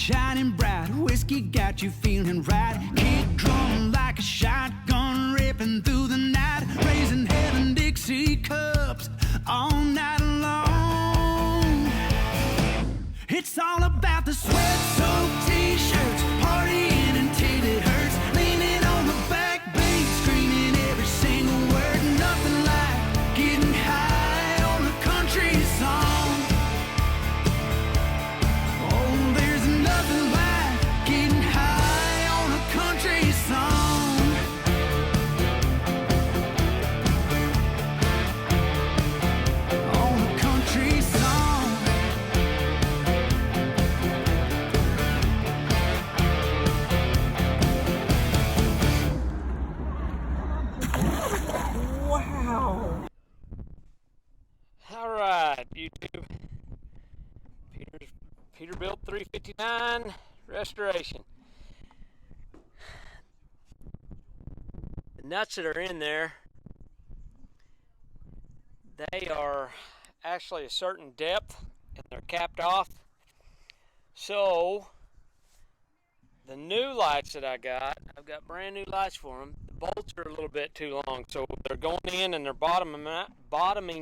shining bright. Whiskey got you feeling right. Kick drum like a shotgun ripping through the night. Raising heaven Dixie cups all night long. It's all about the sweat-soaked t-shirts, partying until it hurts, leaning on the backbeat, screaming every single word. Nothing like getting high on a country song. Oh, there's nothing like getting high on a country song. On a country song. Wow. All right, YouTube. Peterbilt 359 restoration. The nuts that are in there, they are actually a certain depth and they're capped off. So the new lights that I've got brand new lights for them. The bolts are a little bit too long, so they're going in and they're bottoming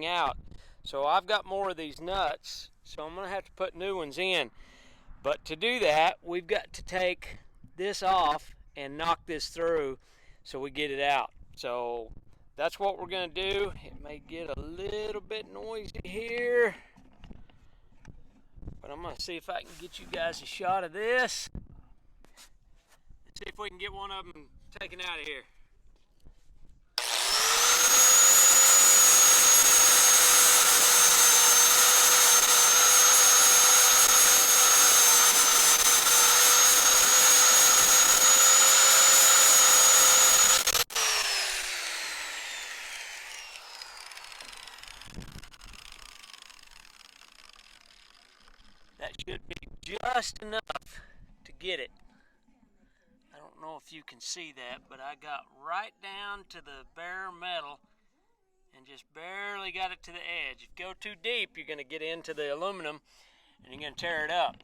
out. So I've got more of these nuts, so I'm going to have to put new ones in. But to do that, we've got to take this off and knock this through so we get it out. So that's what we're going to do. It may get a little bit noisy here, but I'm going to see if I can get you guys a shot of this. Let's see if we can get one of them taken out of here. That should be just enough to get it. I don't know if you can see that, but I got right down to the bare metal and just barely got it to the edge. If you go too deep, you're going to get into the aluminum and you're going to tear it up.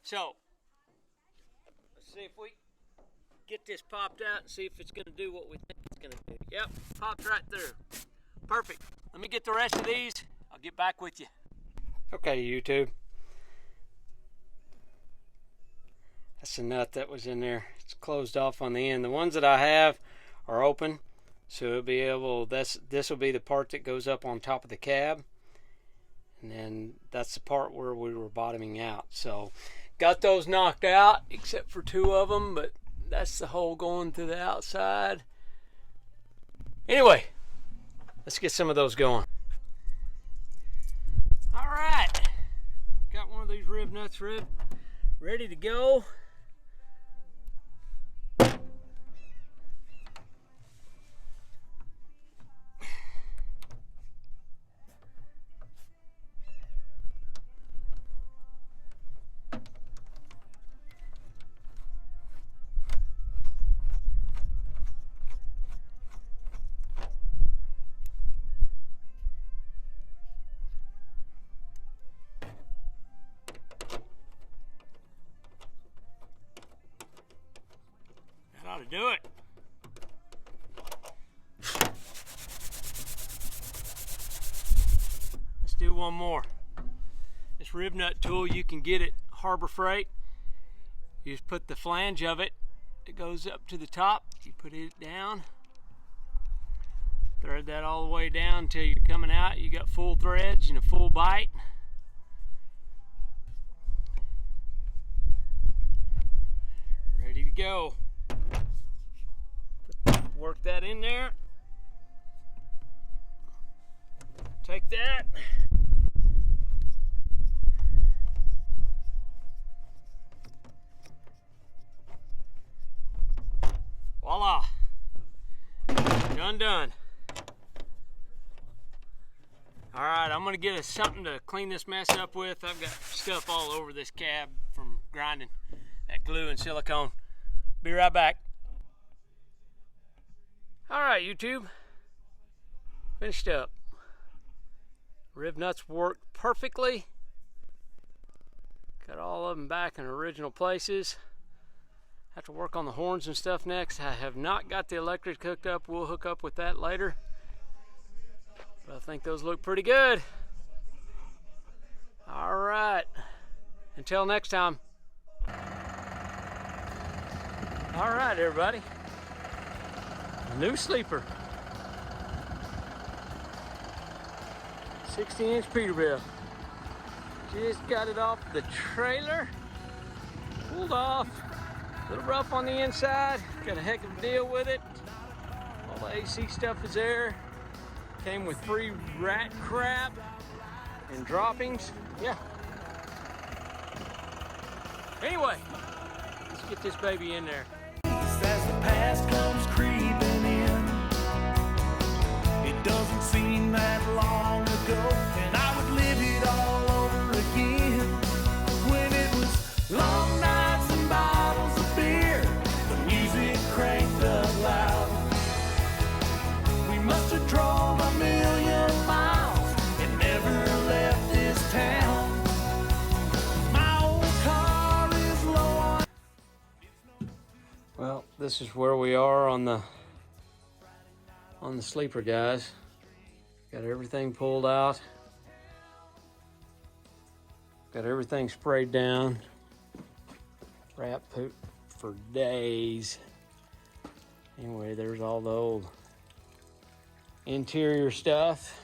So, let's see if we get this popped out and see if it's going to do what we think it's going to do. Yep, popped right through. Perfect. Let me get the rest of these. I'll get back with you. Okay, YouTube. That's the nut that was in there. It's closed off on the end. The ones that I have are open, so it'll be able. This will be the part that goes up on top of the cab, and then that's the part where we were bottoming out. So got those knocked out, except for two of them, but that's the hole going to the outside. Anyway, let's get some of those going. All right, got one of these rib nuts ready to go. Ought to do it. Let's do one more. This rib nut tool, you can get at Harbor Freight. You just put the flange of it, it goes up to the top, you put it down, thread that all the way down until you're coming out. You got full threads and a full bite. Ready to go. Work that in there. Take that. Voila. Done. All right, I'm gonna get us something to clean this mess up with. I've got stuff all over this cab from grinding that glue and silicone. Be right back. All right, YouTube, finished up. Rib nuts worked perfectly. Got all of them back in original places. Have to work on the horns and stuff next. I have not got the electric hooked up. We'll hook up with that later. But I think those look pretty good. All right. Until next time. All right, everybody. A new sleeper. 60-inch Peterbilt. Just got it off the trailer. Pulled off. A little rough on the inside. Got a heck of a deal with it. All the AC stuff is there. Came with free rat crap and droppings. Yeah. Anyway, let's get this baby in there. As the past comes creeping in, it doesn't seem that long ago, and I would live it all over again. When it was long nights and bottles of beer, the music cranked up loud. We must have drove a million miles and never left this town. My old car is low on. Well, this is where we are on the sleeper, guys. Got everything pulled out. Got everything sprayed down. Rat poop for days. Anyway, there's all the old interior stuff.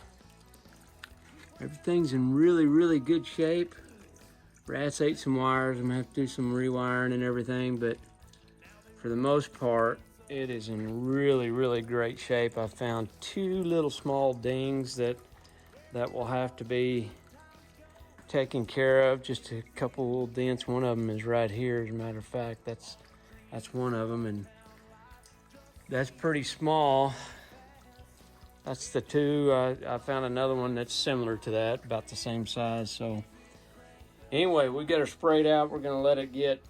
Everything's in really, really good shape. Rats ate some wires. I'm gonna have to do some rewiring and everything, but for the most part, it is in really, really great shape. I found two little small dings that will have to be taken care of. Just a couple little dents. One of them is right here, as a matter of fact. That's one of them, and that's pretty small. That's the two. I found another one that's similar to that, about the same size. So anyway, we got her sprayed out. We're gonna let it get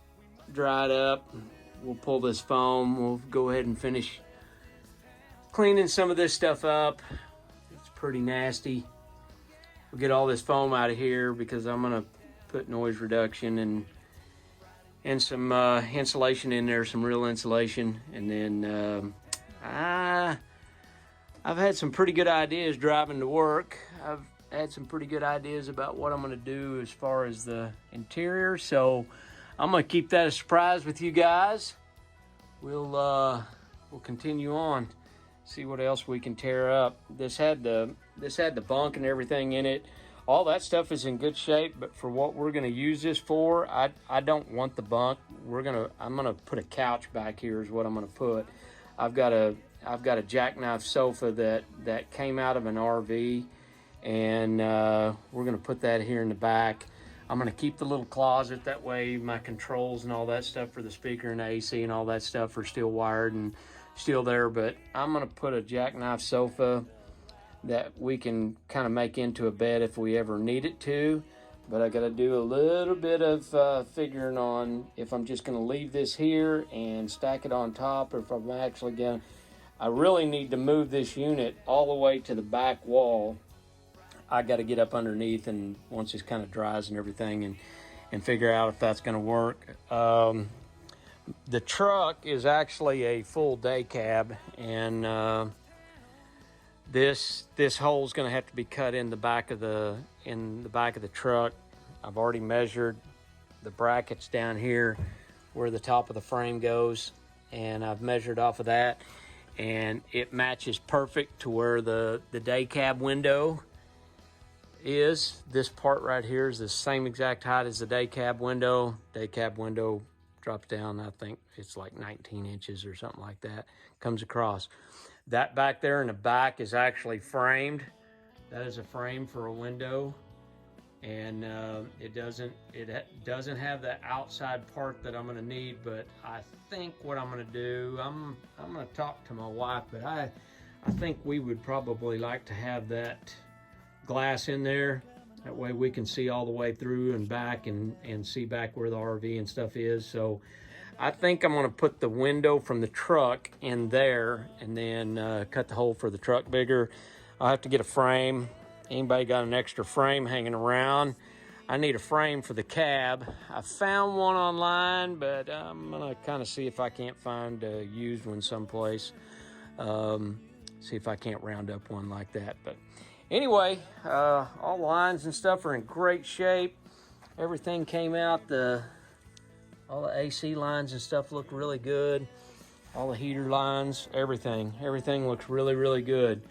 dried up. We'll pull this foam. We'll go ahead and finish cleaning some of this stuff up. It's pretty nasty. We'll get all this foam out of here because I'm gonna put noise reduction and some insulation in there, some real insulation. And then I've had some pretty good ideas driving to work. I've had some pretty good ideas about what I'm gonna do as far as the interior. So I'm gonna keep that a surprise with you guys. We'll continue on, see what else we can tear up. This had the bunk and everything in it. All that stuff is in good shape, but for what we're gonna use this for, I don't want the bunk. I'm gonna put a couch back here is what I'm gonna put. I've got a jackknife sofa that came out of an RV, and we're gonna put that here in the back. I'm gonna keep the little closet, that way my controls and all that stuff for the speaker and the AC and all that stuff are still wired and still there, but I'm gonna put a jackknife sofa that we can kind of make into a bed if we ever need it to. But I gotta do a little bit of figuring on if I'm just gonna leave this here and stack it on top, or if I'm actually gonna, I really need to move this unit all the way to the back wall. I got to get up underneath, and once it kind of dries and everything, and figure out if that's going to work. The truck is actually a full day cab, and this hole is going to have to be cut in the back of the truck. I've already measured the brackets down here where the top of the frame goes, and I've measured off of that, and it matches perfect to where the day cab window is. This part right here is the same exact height as the day cab window. Day cab window drops down, I think it's like 19 inches or something like that, comes across. That back there in the back is actually framed. That is a frame for a window, and it doesn't have the outside part that I'm going to need. But I think what I'm going to do, I'm going to talk to my wife, but I think we would probably like to have that glass in there. That way we can see all the way through and back, and see back where the RV and stuff is. So I think I'm going to put the window from the truck in there, and then cut the hole for the truck bigger. I'll have to get a frame. Anybody got an extra frame hanging around? I need a frame for the cab. I found one online, but I'm gonna kind of see if I can't find a used one someplace. See if I can't round up one like that. But anyway, all the lines and stuff are in great shape. Everything came out. All the AC lines and stuff look really good. All the heater lines, everything looks really, really good,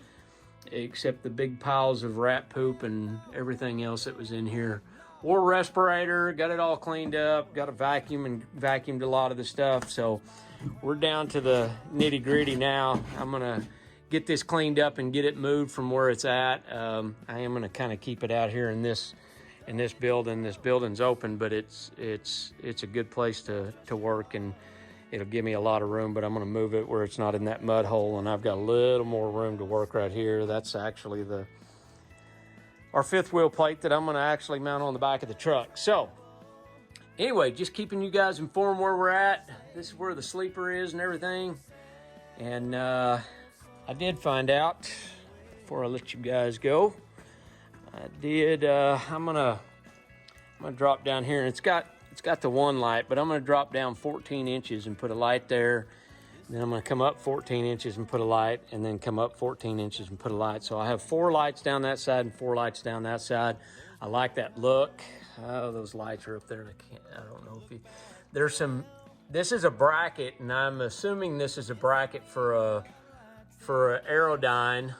except the big piles of rat poop and everything else that was in here. War respirator, got it all cleaned up, got a vacuum and vacuumed a lot of the stuff. So we're down to the nitty gritty now. I'm gonna get this cleaned up and get it moved from where it's at. I am gonna kind of keep it out here in this building. This building's open, but it's a good place to work, and it'll give me a lot of room, but I'm gonna move it where it's not in that mud hole, and I've got a little more room to work right here. That's actually our fifth wheel plate that I'm gonna actually mount on the back of the truck. So anyway, just keeping you guys informed where we're at. This is where the sleeper is and everything. And I did find out, before I let you guys go, I'm gonna drop down here, and it's got the one light, but I'm gonna drop down 14 inches and put a light there. And then I'm gonna come up 14 inches and put a light, and then come up 14 inches and put a light. So I have 4 lights down that side and 4 lights down that side. I like that look. Oh, those lights are up there. I don't know if this is a bracket, and I'm assuming this is a bracket for a Aerodyne.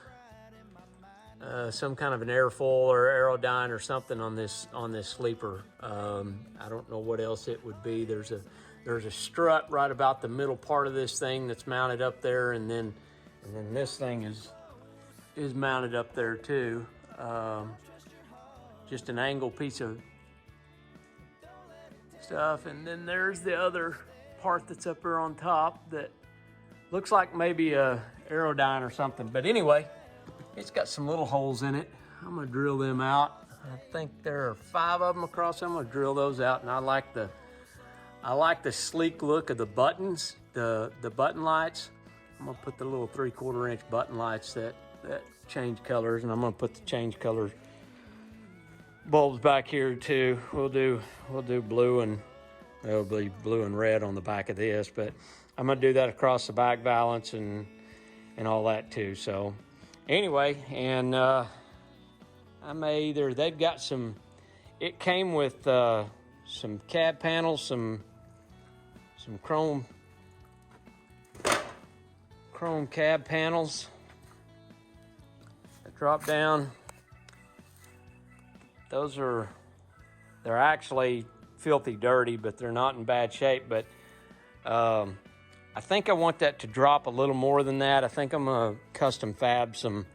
Some kind of an airfoil or Aerodyne or something on this sleeper. I don't know what else it would be. There's a strut right about the middle part of this thing that's mounted up there, and then this thing is mounted up there too. Just an angle piece of stuff, and then there's the other part that's up there on top that looks like maybe a Aerodyne or something. But anyway, it's got some little holes in it. I'm gonna drill them out. I think there are 5 of them across. I'm gonna drill those out, and I like the sleek look of the buttons, the button lights. I'm gonna put the little 3/4 inch button lights that change colors, and I'm gonna put the change color bulbs back here too. We'll do blue, and it'll be blue and red on the back of this, but I'm gonna do that across the back valance and all that too. So anyway, and they've got some, it came with some cab panels, some chrome cab panels that drop down. They're actually filthy dirty, but they're not in bad shape. But I think I want that to drop a little more than that. I think I'm gonna custom fab some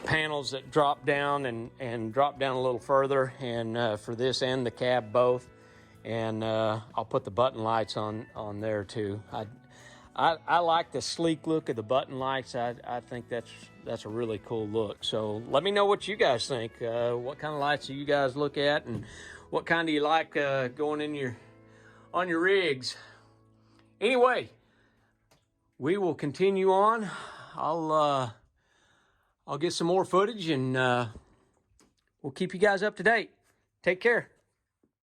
panels that drop down and drop down a little further, and for this and the cab both. And I'll put the button lights on there too. I like the sleek look of the button lights. I think that's a really cool look. So let me know what you guys think. What kind of lights do you guys look at, and what kind do you like going in on your rigs? Anyway, we will continue on. I'll get some more footage, and we'll keep you guys up to date. Take care.